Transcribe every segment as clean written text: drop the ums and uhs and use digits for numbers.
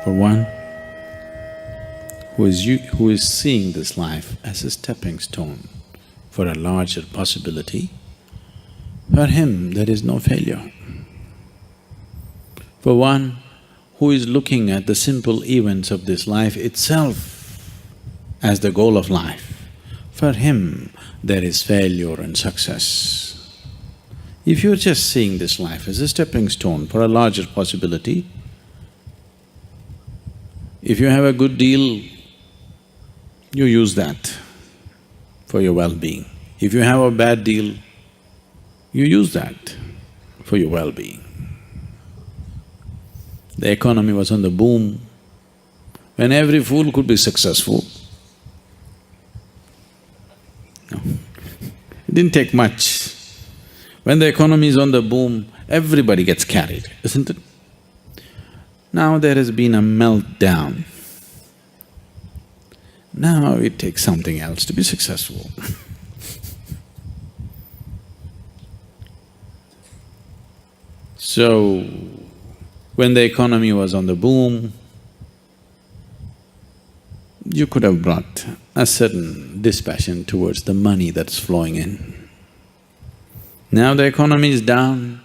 For one who is seeing this life as a stepping stone for a larger possibility, for him there is no failure. For one who is looking at the simple events of this life itself as the goal of life, for him there is failure and success. If you're just seeing this life as a stepping stone for a larger possibility, if you have a good deal, you use that for your well-being. If you have a bad deal, you use that for your well-being. The economy was on the boom, when every fool could be successful. No, it didn't take much. When the economy is on the boom, everybody gets carried, isn't it? Now there has been a meltdown. Now it takes something else to be successful. So, when the economy was on the boom, you could have brought a certain dispassion towards the money that's flowing in. Now the economy is down,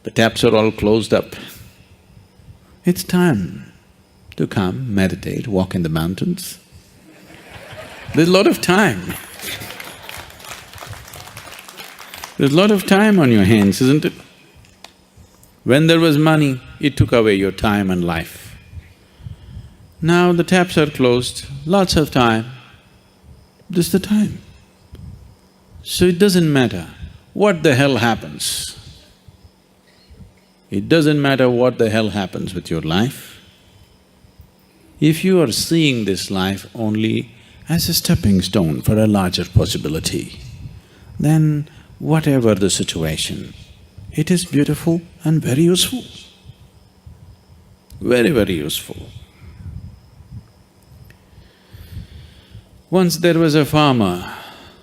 the taps are all closed up. It's time to come, meditate, walk in the mountains. There's a lot of time. There's a lot of time on your hands, isn't it? When there was money, it took away your time and life. Now the taps are closed, lots of time, this is the time. So it doesn't matter what the hell happens. It doesn't matter what the hell happens with your life. If you are seeing this life only as a stepping stone for a larger possibility, then whatever the situation, it is beautiful and very useful, very, very useful. Once there was a farmer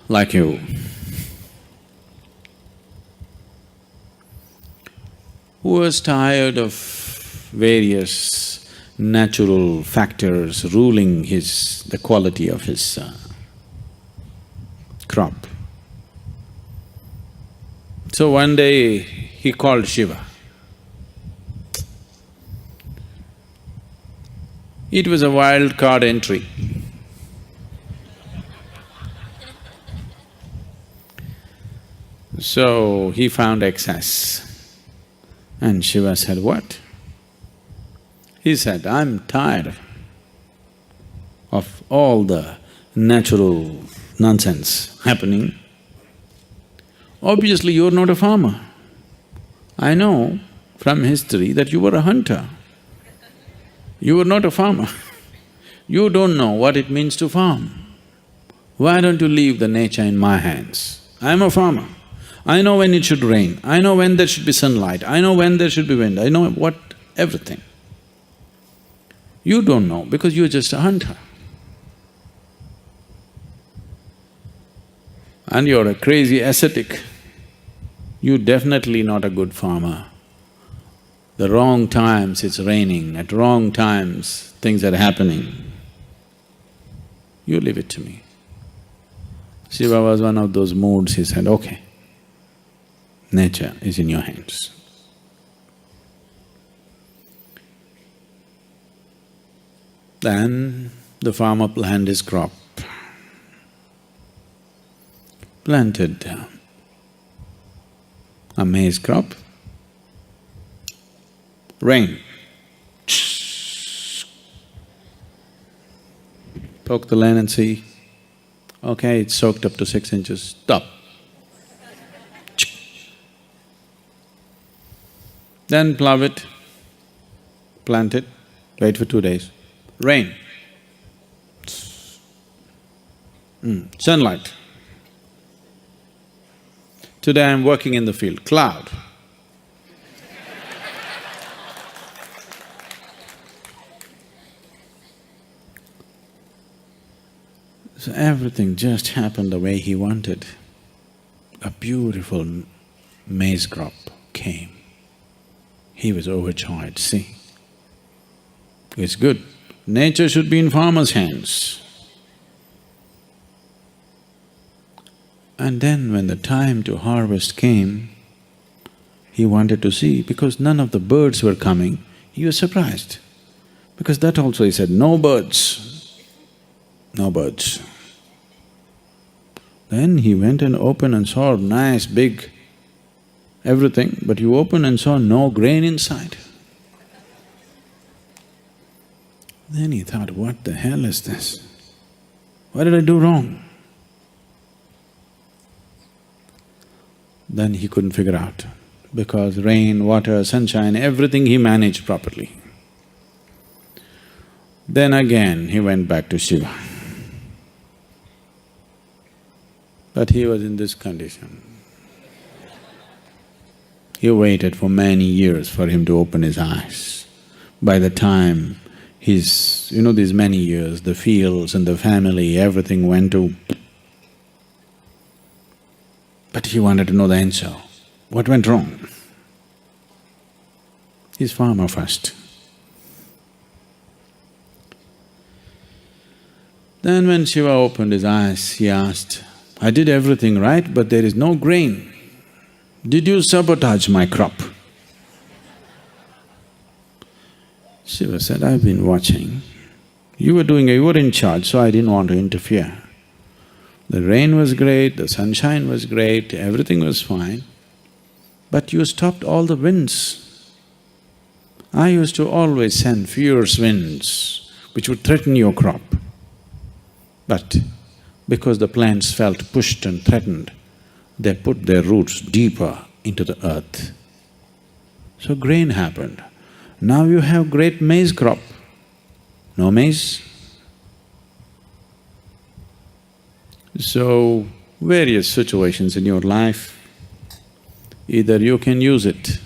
like you who was tired of various natural factors ruling the quality of his crop. So one day he called Shiva. It was a wild card entry. So he found excess. And Shiva said, what? He said, I'm tired of all the natural nonsense happening. Obviously, you're not a farmer. I know from history that you were a hunter. You were not a farmer. You don't know what it means to farm. Why don't you leave the nature in my hands? I'm a farmer. I know when it should rain, I know when there should be sunlight, I know when there should be wind, I know everything. You don't know because you're just a hunter. And you're a crazy ascetic. You're definitely not a good farmer. The wrong times it's raining, at wrong times things are happening. You leave it to me. Shiva was one of those moods, he said, okay, nature is in your hands. Then the farmer planted his crop, planted a maize crop, rain, poke the land and see, okay, it's soaked up to 6 inches, stop. Then plough it, plant it, wait for 2 days, rain, sunlight. Today I'm working in the field, cloud. So everything just happened the way he wanted. A beautiful maize crop came. He was overjoyed, see. It's good. Nature should be in farmer's hands. And then when the time to harvest came, he wanted to see, because none of the birds were coming, he was surprised. Because that also he said, no birds, no birds. Then he went and opened and saw nice big everything, but he opened and saw no grain inside. Then he thought, what the hell is this? What did I do wrong? Then he couldn't figure out, because rain, water, sunshine, everything he managed properly. Then again he went back to Shiva. But he was in this condition. He waited for many years for him to open his eyes. By the time these many years, the fields and the family, everything went to… But he wanted to know the answer. What went wrong? He's farmer first. Then when Shiva opened his eyes, he asked, I did everything right, but there is no grain. Did you sabotage my crop? Shiva said, I've been watching. You were in charge, so I didn't want to interfere. The rain was great, the sunshine was great, everything was fine, but you stopped all the winds. I used to always send fierce winds which would threaten your crop. But because the plants felt pushed and threatened, they put their roots deeper into the earth. So grain happened. Now you have great maize crop. No maize? So, various situations in your life, either you can use it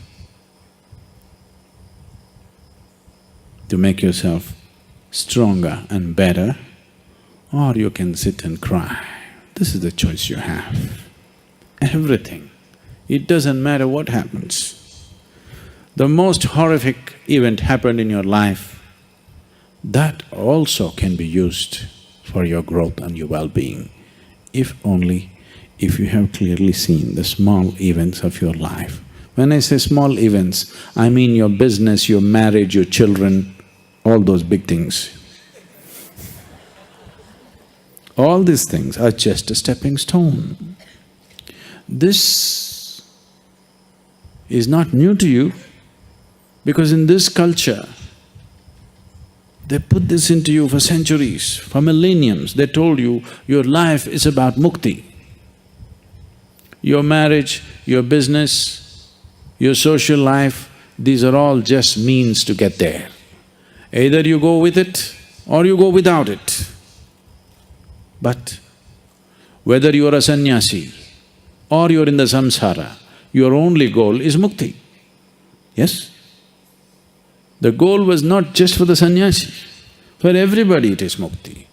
to make yourself stronger and better, or you can sit and cry. This is the choice you have. Everything. It doesn't matter what happens. The most horrific event happened in your life, that also can be used for your growth and your well-being, if you have clearly seen the small events of your life. When I say small events, I mean your business, your marriage, your children, all those big things. All these things are just a stepping stone. This is not new to you, because in this culture, they put this into you for centuries, for millenniums. They told you, your life is about mukti. Your marriage, your business, your social life, these are all just means to get there. Either you go with it or you go without it. But whether you are a sannyasi or you're in the samsara, your only goal is mukti. Yes? The goal was not just for the sannyasi, for everybody it is mukti.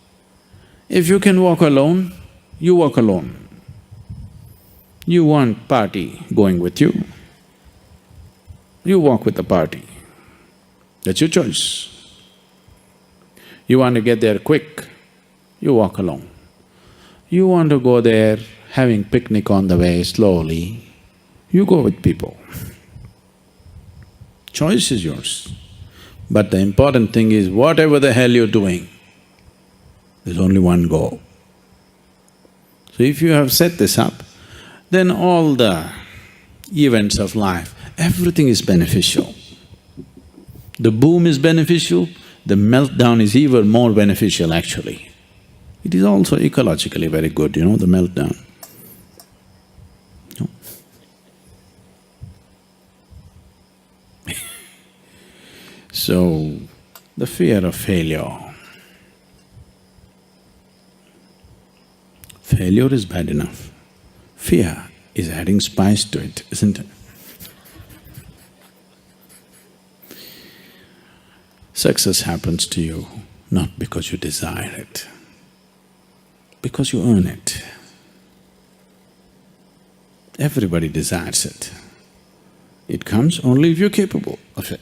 If you can walk alone, you walk alone. You want party going with you, you walk with the party. That's your choice. You want to get there quick, you walk alone. You want to go there having picnic on the way slowly, you go with people. Choice is yours. But the important thing is, whatever the hell you're doing, there's only one goal. So if you have set this up, then all the events of life, everything is beneficial. The boom is beneficial, the meltdown is even more beneficial actually. It is also ecologically very good, the meltdown. So, the fear of failure. Failure is bad enough. Fear is adding spice to it, isn't it? Success happens to you not because you desire it, because you earn it. Everybody desires it. It comes only if you're capable of it.